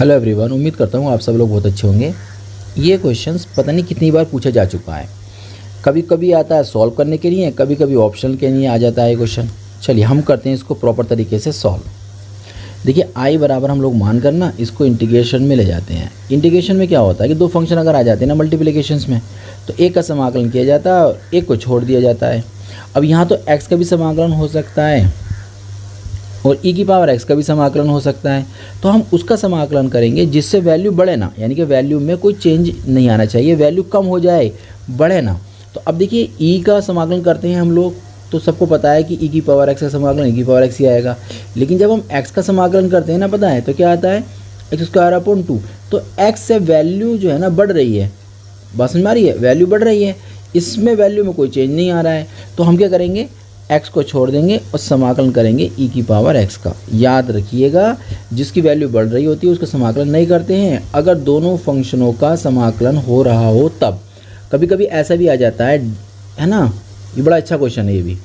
Hello everyone, उम्मीद करता हूँ आप सब लोग बहुत अच्छे होंगे। ये क्वेश्चंस पता नहीं कितनी बार पूछा जा चुका है। कभी कभी आता है सॉल्व करने के लिए, कभी कभी ऑप्शनल के लिए आ जाता है क्वेश्चन। चलिए हम करते हैं इसको प्रॉपर तरीके से सॉल्व। देखिए आई बराबर हम लोग मान कर ना इसको इंटीग्रेशन में ले जाते हैं। इंटीग्रेशन में क्या होता है कि दो फंक्शन अगर आ जाते हैं ना मल्टीप्लिकेशंस में, तो एक का समाकलन किया जाता है और एक को छोड़ दिया जाता है। अब यहाँ तो एक्स का भी समाकलन हो सकता है और e की पावर x का भी समाकलन हो सकता है, तो हम उसका समाकलन करेंगे जिससे वैल्यू बढ़े ना, यानी कि वैल्यू में कोई चेंज नहीं आना चाहिए, वैल्यू कम हो जाए बढ़े ना। तो अब देखिए e का समाकलन करते हैं हम लोग, तो सबको पता है कि e की पावर x का समाकलन e की पावर x ही आएगा। लेकिन जब हम x का समाकलन करते हैं ना, पता है तो क्या आता है x²/2। तो x से वैल्यू जो है ना बढ़ रही है, बात समझ में आ रही है, वैल्यू बढ़ रही है, इसमें वैल्यू में कोई चेंज नहीं आ रहा है। तो हम क्या करेंगे, x को छोड़ देंगे और समाकलन करेंगे e की पावर x का। याद रखिएगा, जिसकी वैल्यू बढ़ रही होती है उसका समाकलन नहीं करते हैं, अगर दोनों फंक्शनों का समाकलन हो रहा हो तब। कभी कभी ऐसा भी आ जाता है ना, ये बड़ा अच्छा क्वेश्चन है ये भी।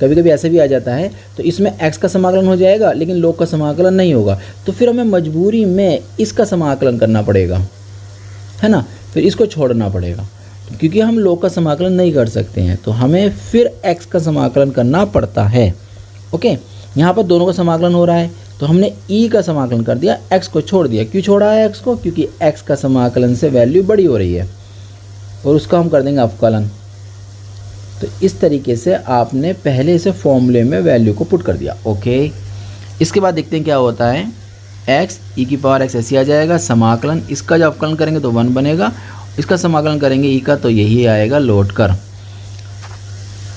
कभी कभी ऐसा भी आ जाता है तो इसमें x का समाकलन हो जाएगा लेकिन लोग का समाकलन नहीं होगा, तो फिर हमें मजबूरी में इसका समाकलन करना पड़ेगा, है ना, फिर इसको छोड़ना पड़ेगा क्योंकि हम लोग का समाकलन नहीं कर सकते हैं, तो हमें फिर x का समाकलन करना पड़ता है। ओके, यहाँ पर दोनों का समाकलन हो रहा है तो हमने e का समाकलन कर दिया, x को छोड़ दिया। क्यों छोड़ा है x को? क्योंकि x का समाकलन से वैल्यू बड़ी हो रही है और उसका हम कर देंगे अवकलन। तो इस तरीके से आपने पहले से फॉर्मूले में वैल्यू को पुट कर दिया। ओके, इसके बाद देखते हैं क्या होता है। x e की पावर x ऐसे आ जाएगा, समाकलन इसका जब अवकलन करेंगे तो 1 बनेगा, इसका समाकलन करेंगे e का तो यही आएगा लौट कर।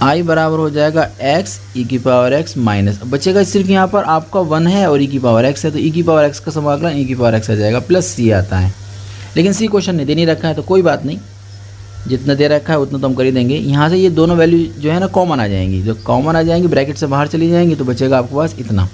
i बराबर हो जाएगा x e की पावर x माइनस, बचेगा सिर्फ यहाँ पर आपका 1 है और e की पावर x है, तो e की पावर x का समाकलन e की पावर x आ जाएगा प्लस c आता है। लेकिन c क्वेश्चन ने दे नहीं रखा है तो कोई बात नहीं, जितना दे रखा है उतना तो हम कर ही देंगे। यहाँ से ये दोनों वैल्यू जो है ना कॉमन आ जाएंगी, जो कॉमन आ जाएंगी ब्रैकेट से बाहर चली जाएंगी, तो बचेगा आपके पास इतना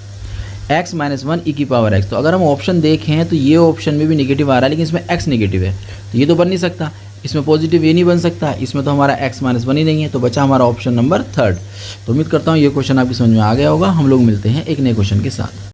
x - 1 e की पावर x। तो अगर हम ऑप्शन देखें तो ये ऑप्शन में भी नेगेटिव आ रहा है लेकिन इसमें x नेगेटिव है, तो ये तो बन नहीं सकता, इसमें पॉजिटिव ये नहीं बन सकता, इसमें तो हमारा x - 1 ही नहीं है, तो बचा हमारा ऑप्शन नंबर 3। तो उम्मीद करता हूँ ये क्वेश्चन आपकी समझ में आ गया होगा। हम लोग मिलते हैं एक नए क्वेश्चन के साथ।